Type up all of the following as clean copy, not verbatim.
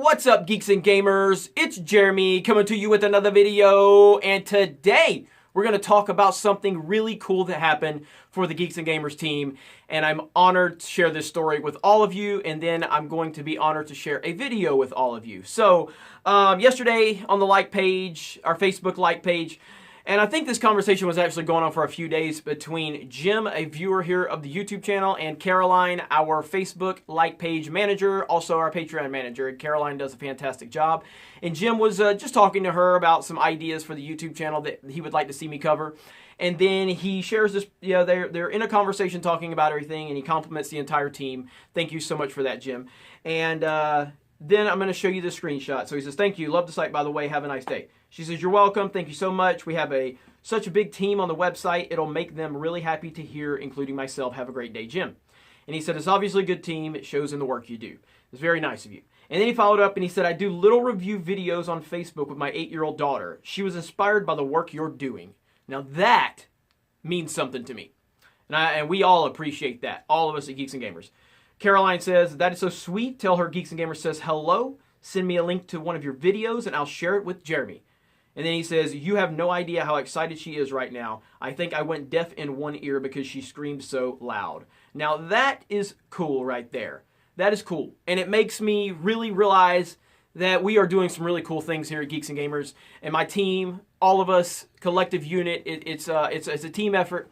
What's up, geeks and gamers? It's Jeremy coming to you with another video, and today we're going to talk about something really cool that happened for the Geeks and Gamers team, and I'm honored to share this story with all of you, and then I'm going to be honored to share a video with all of you. So, yesterday on the like page, our Facebook like page, and I think this conversation was actually going on for a few days between Jim, a viewer here of the YouTube channel, and Caroline, our Facebook like page manager, also our Patreon manager. And Caroline does a fantastic job. And Jim was just talking to her about some ideas for the YouTube channel that he would like to see me cover. And then he shares this, they're in a conversation talking about everything, and he compliments the entire team. Thank you so much for that, Jim. And then I'm going to show you the screenshot. So he says, "Thank you. Love the site, by the way. Have a nice day." She says, "You're welcome. Thank you so much. We have such a big team on the website. It'll make them really happy to hear, including myself. Have a great day, Jim." And he said, "It's obviously a good team. It shows in the work you do. It's very nice of you." And then he followed up and he said, "I do little review videos on Facebook with my 8-year-old daughter. She was inspired by the work you're doing." Now that means something to me. And we all appreciate that. All of us at Geeks and Gamers. Caroline says, "That is so sweet. Tell her Geeks and Gamers says hello. Send me a link to one of your videos and I'll share it with Jeremy." And then he says, "You have no idea how excited she is right now. I think I went deaf in one ear because she screamed so loud." Now that is cool right there. That is cool. And it makes me really realize that we are doing some really cool things here at Geeks and Gamers. And my team, all of us, collective unit, it's a team effort.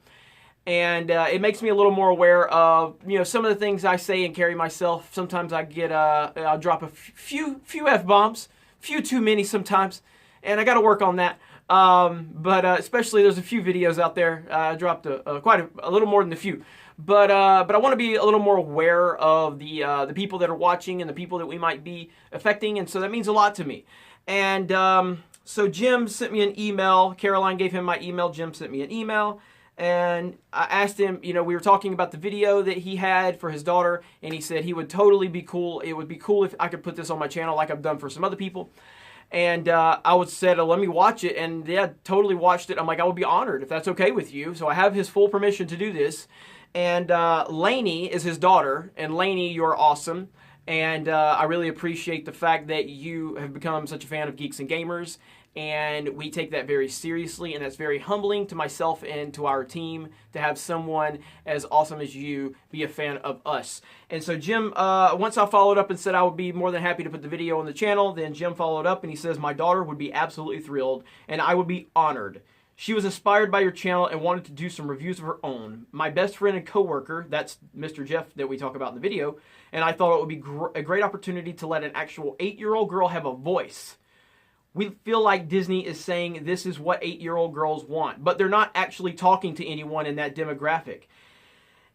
And it makes me a little more aware of, some of the things I say and carry myself. Sometimes I'll drop a few F-bombs, few too many sometimes, and I got to work on that. But especially there's a few videos out there. I dropped quite a little more than a few. But I want to be a little more aware of the people that are watching and the people that we might be affecting, and so that means a lot to me. And so Jim sent me an email. Caroline gave him my email. Jim sent me an email. And I asked him, we were talking about the video that he had for his daughter, and he said he would totally be cool. It would be cool if I could put this on my channel like I've done for some other people. And I said, "Let me watch it." And yeah, totally watched it. I'm like, "I would be honored if that's okay with you." So I have his full permission to do this. And Lainey is his daughter. And Lainey, you're awesome. And I really appreciate the fact that you have become such a fan of Geeks and Gamers. And we take that very seriously, and that's very humbling to myself and to our team to have someone as awesome as you be a fan of us. And so Jim, once I followed up and said I would be more than happy to put the video on the channel, then Jim followed up and he says, "My daughter would be absolutely thrilled, and I would be honored. She was inspired by your channel and wanted to do some reviews of her own. My best friend and coworker," that's Mr. Jeff that we talk about in the video, "and I thought it would be a great opportunity to let an actual 8-year-old girl have a voice. We feel like Disney is saying this is what 8-year-old girls want, but they're not actually talking to anyone in that demographic."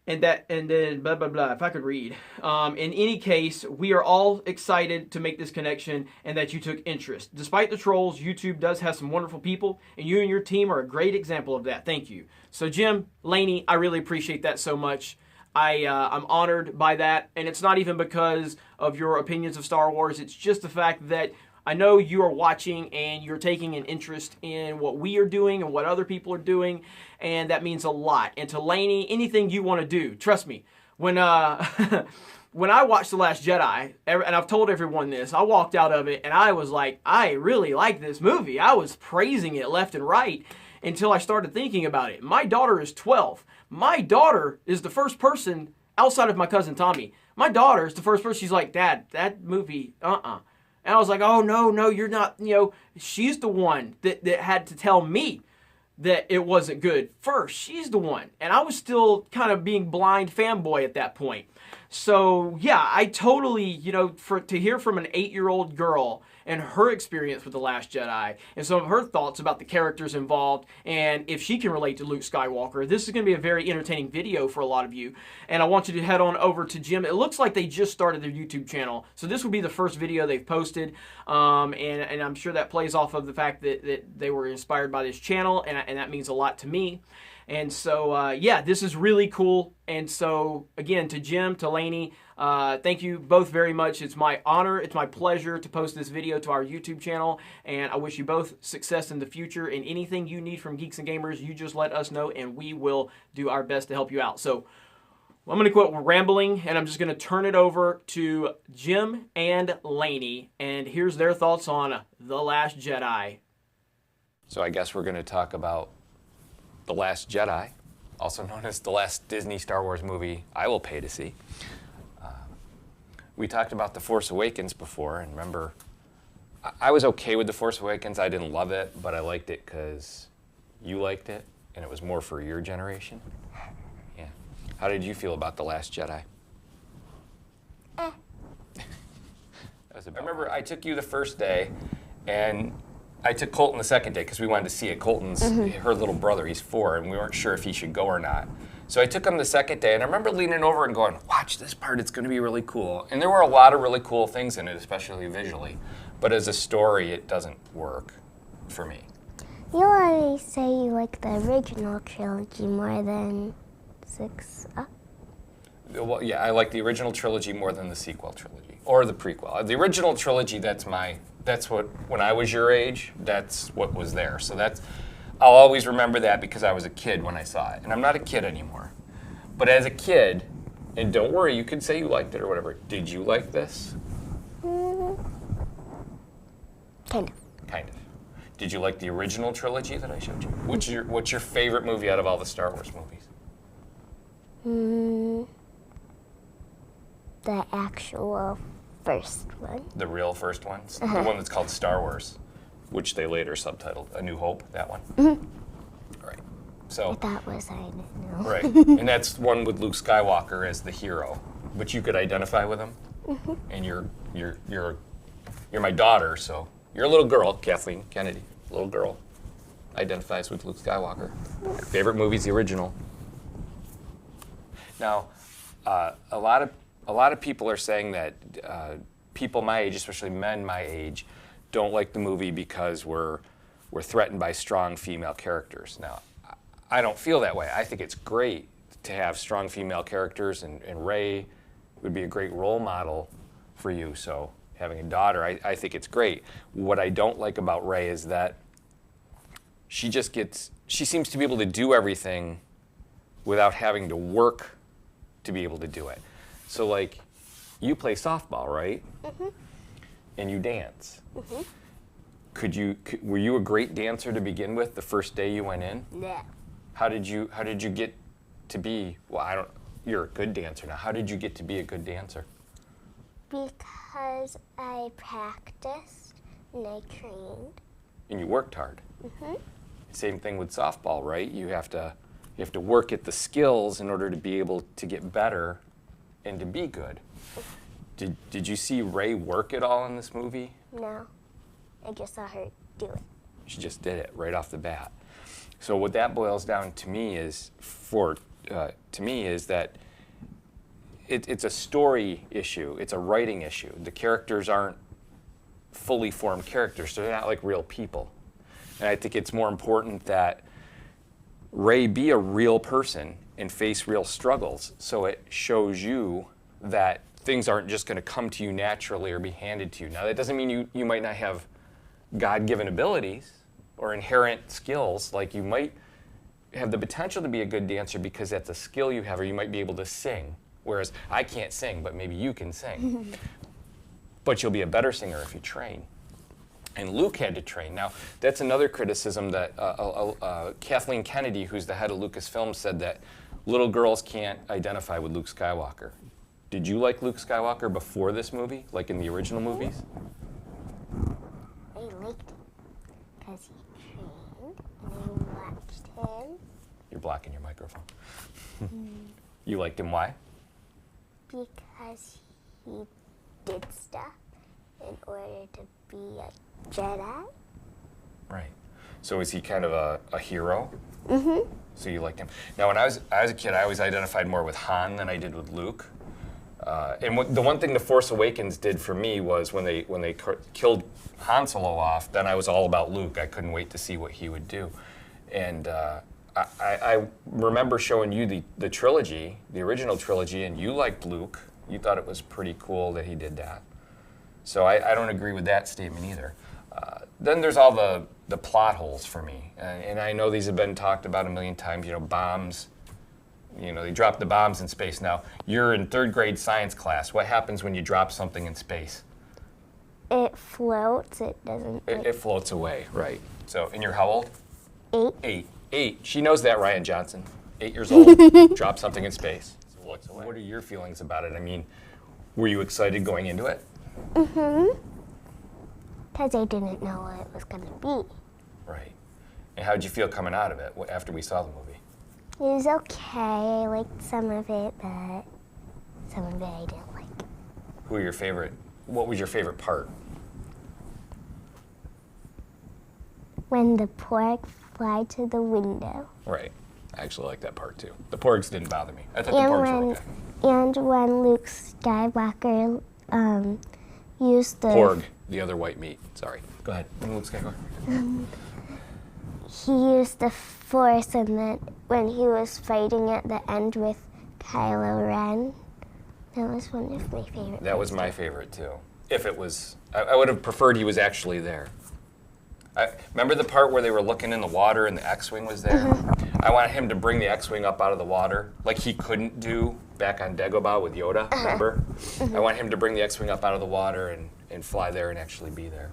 And then blah, blah, blah, if I could read. "In any case, we are all excited to make this connection and that you took interest. Despite the trolls, YouTube does have some wonderful people, and you and your team are a great example of that. Thank you." So Jim, Lainey, I really appreciate that so much. I'm honored by that, and it's not even because of your opinions of Star Wars. It's just the fact that I know you are watching and you're taking an interest in what we are doing and what other people are doing, and that means a lot. And to Lainey, anything you want to do, trust me, when when I watched The Last Jedi, and I've told everyone this, I walked out of it and I was like, I really like this movie. I was praising it left and right until I started thinking about it. My daughter is 12. My daughter is the first person, outside of my cousin Tommy, my daughter is the first person, she's like, "Dad, that movie, And I was like, "Oh, no, you're not," she's the one that had to tell me that it wasn't good first. She's the one. And I was still kind of being blind fanboy at that point. So, yeah, I totally, to hear from an 8-year-old girl and her experience with The Last Jedi and some of her thoughts about the characters involved and if she can relate to Luke Skywalker, this is going to be a very entertaining video for a lot of you. And I want you to head on over to Jim. It looks like they just started their YouTube channel, so this will be the first video they've posted. And I'm sure that plays off of the fact that they were inspired by this channel, and that means a lot to me. And so, yeah, this is really cool. And so, again, to Jim, to Lainey, thank you both very much. It's my honor, it's my pleasure to post this video to our YouTube channel. And I wish you both success in the future. And anything you need from Geeks and Gamers, you just let us know, and we will do our best to help you out. So, I'm going to quit rambling, and I'm just going to turn it over to Jim and Lainey, and here's their thoughts on The Last Jedi. So I guess we're going to talk about The Last Jedi, also known as the last Disney Star Wars movie I will pay to see. We talked about The Force Awakens before, and remember, I was okay with The Force Awakens. I didn't love it, but I liked it because you liked it, and it was more for your generation. Yeah. How did you feel about The Last Jedi? I remember I took you the first day, and I took Colton the second day because we wanted to see it. Colton's her little brother, he's 4, and we weren't sure if he should go or not. So I took him the second day, and I remember leaning over and going, watch this part, it's going to be really cool. And there were a lot of really cool things in it, especially visually. But as a story, it doesn't work for me. You always say you like the original trilogy more than 6 Up. Well, yeah, I like the original trilogy more than the sequel trilogy, or the prequel. The original trilogy, that's what, when I was your age, that's what was there. So I'll always remember that because I was a kid when I saw it. And I'm not a kid anymore. But as a kid, and don't worry, you could say you liked it or whatever. Did you like this? Kind of. Kind of. Did you like the original trilogy that I showed you? What's your favorite movie out of all the Star Wars movies? The actual first one. The real first one? The one that's called Star Wars, which they later subtitled A New Hope, that one? Right. So, That was, I didn't know. right. And that's one with Luke Skywalker as the hero. But you could identify with him? And you're my daughter, so you're a little girl, Kathleen Kennedy, little girl, identifies with Luke Skywalker. Her favorite movie's the original. Now, a lot of people are saying that people my age, especially men my age, don't like the movie because we're threatened by strong female characters. Now, I don't feel that way. I think it's great to have strong female characters, and Rey would be a great role model for you. So having a daughter, I think it's great. What I don't like about Rey is that she seems to be able to do everything without having to work to be able to do it. So like, you play softball, right? And you dance. Were you a great dancer to begin with the first day you went in? Yeah. How did you get to be, you're a good dancer now. How did you get to be a good dancer? Because I practiced and I trained. And you worked hard. Same thing with softball, right? You have to work at the skills in order to be able to get better and to be good. Did you see Rey work at all in this movie? No. I just saw her do it. She just did it right off the bat. So what that boils down to me is, that it's a story issue. It's a writing issue. The characters aren't fully formed characters, so they're not like real people. And I think it's more important that Rey be a real person and face real struggles, so it shows you that things aren't just going to come to you naturally or be handed to you. Now, that doesn't mean you might not have God-given abilities or inherent skills. Like, you might have the potential to be a good dancer because that's a skill you have, or you might be able to sing. Whereas I can't sing, but maybe you can sing. But you'll be a better singer if you train. And Luke had to train. Now, that's another criticism that Kathleen Kennedy, who's the head of Lucasfilm, said that little girls can't identify with Luke Skywalker. Did you like Luke Skywalker before this movie, like in the original movies? I liked him because he trained and I watched him. You're blocking your microphone. You liked him, why? Because he did stuff in order to be a Jedi. Right. So is he kind of a hero? So you liked him. Now, when I was a kid, I always identified more with Han than I did with Luke. And the one thing The Force Awakens did for me was when they killed Han Solo off, then I was all about Luke. I couldn't wait to see what he would do. And I remember showing you the trilogy, the original trilogy, and you liked Luke. You thought it was pretty cool that he did that. So I don't agree with that statement either. Then there's all the plot holes for me. And I know these have been talked about a million times, bombs You know, they drop the bombs in space. Now, you're in 3rd grade science class. What happens when you drop something in space? It floats. It doesn't. It floats away, right? So, and you're how old? 8. 8. 8. She knows that, Ryan Johnson. 8 years old. Drop something in space. So floats away. What are your feelings about it? I mean, were you excited going into it? Mm-hmm. Because I didn't know what it was going to be. Right. And how did you feel coming out of it after we saw the movie? It was okay. I liked some of it, but some of it I didn't like. Who are your favorite? What was your favorite part? When the pork fly to the window. Right. I actually like that part too. The porgs didn't bother me. I thought the porgs were okay. And when Luke Skywalker used the... Porg, the other white meat. Sorry. Go ahead. Luke Skywalker. He used the Force, and then when he was fighting at the end with Kylo Ren, that was one of my favorite. That was my favorite too. If it was, I would have preferred he was actually there. Remember the part where they were looking in the water and the X-Wing was there? Mm-hmm. I wanted him to bring the X-Wing up out of the water, like he couldn't do back on Dagobah with Yoda, remember? Mm-hmm. I want him to bring the X-Wing up out of the water and fly there and actually be there.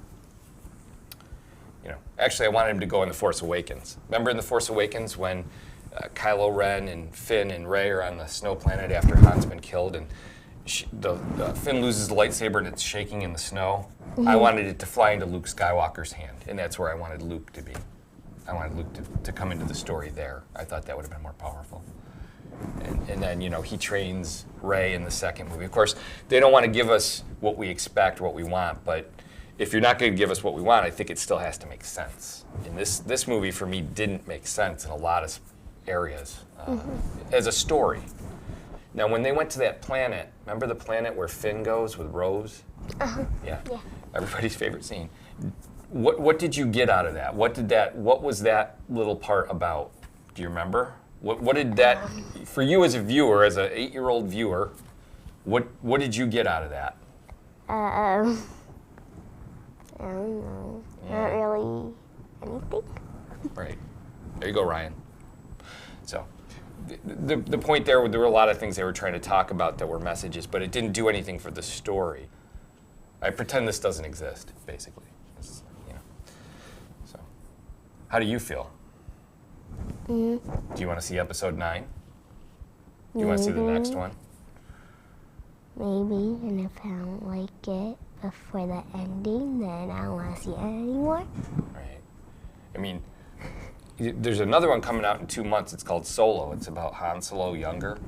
You know, actually, I wanted him to go in The Force Awakens. Remember in The Force Awakens when Kylo Ren and Finn and Rey are on the snow planet after Han's been killed, and Finn loses the lightsaber and it's shaking in the snow? Mm-hmm. I wanted it to fly into Luke Skywalker's hand, and that's where I wanted Luke to be. I wanted Luke to come into the story there. I thought that would have been more powerful. And then, you know, he trains Rey in the second movie. Of course, they don't want to give us what we expect, what we want, but if you're not going to give us what we want, I think it still has to make sense. And this movie, for me, didn't make sense in a lot of areas as a story. Now, when they went to that planet, remember the planet where Finn goes with Rose? Yeah. Everybody's favorite scene. What did you get out of that? What was that little part about? Do you remember? What did that, for you as a viewer, as an 8-year-old viewer, what did you get out of that? I don't know. Not really anything. Right. There you go, Ryan. So, the point there were a lot of things they were trying to talk about that were messages, but it didn't do anything for the story. I pretend this doesn't exist, basically. You know. So, how do you feel? Do you want to see episode 9? Do you want to see the next one? Maybe, and if I don't like it before the ending, then I don't want to see it anymore. Right. I mean, there's another one coming out in 2 months. It's called Solo. It's about Han Solo younger.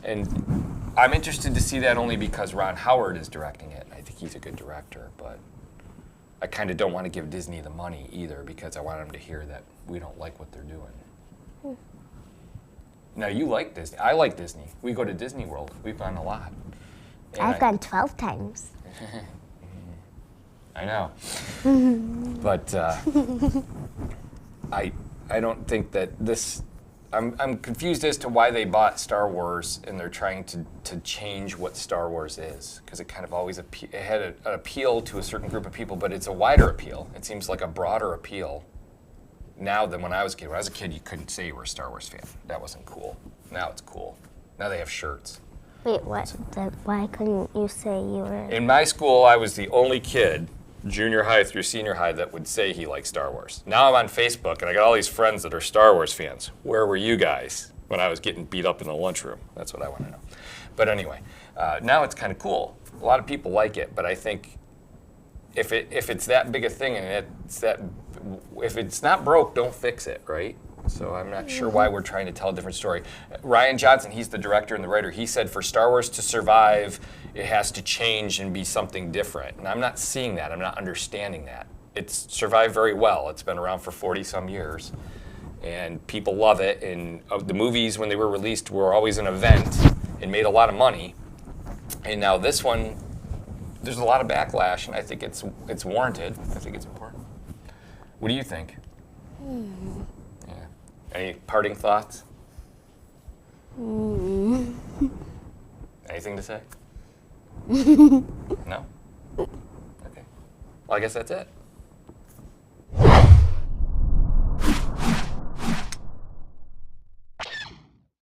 And I'm interested to see that only because Ron Howard is directing it. I think he's a good director, but I kind of don't want to give Disney the money either because I want them to hear that we don't like what they're doing. Now, you like Disney. I like Disney. We go to Disney World. We've gone a lot. And I've gone 12 times. I know. But I don't think that this... I'm confused as to why they bought Star Wars and they're trying to change what Star Wars is, because it kind of always it had an appeal to a certain group of people, but it's a wider appeal. It seems like a broader appeal now than when I was a kid. When I was a kid, you couldn't say you were a Star Wars fan. That wasn't cool. Now it's cool. Now they have shirts. Wait, what? Why couldn't you say you were... In my school, I was the only kid, junior high through senior high, that would say he liked Star Wars. Now I'm on Facebook, and I got all these friends that are Star Wars fans. Where were you guys when I was getting beat up in the lunchroom? That's what I want to know. But anyway, now it's kind of cool. A lot of people like it, but I think if it's that big a thing and if it's not broke, don't fix it, right? So I'm not sure why we're trying to tell a different story. Ryan Johnson, he's the director and the writer, he said for Star Wars to survive, it has to change and be something different. And I'm not seeing that. I'm not understanding that. It's survived very well. It's been around for 40-some years. And people love it. And the movies, when they were released, were always an event and made a lot of money. And now this one, there's a lot of backlash, and I think it's warranted. I think it's important. What do you think? Yeah. Any parting thoughts? Anything to say? No? Okay. Well, I guess that's it.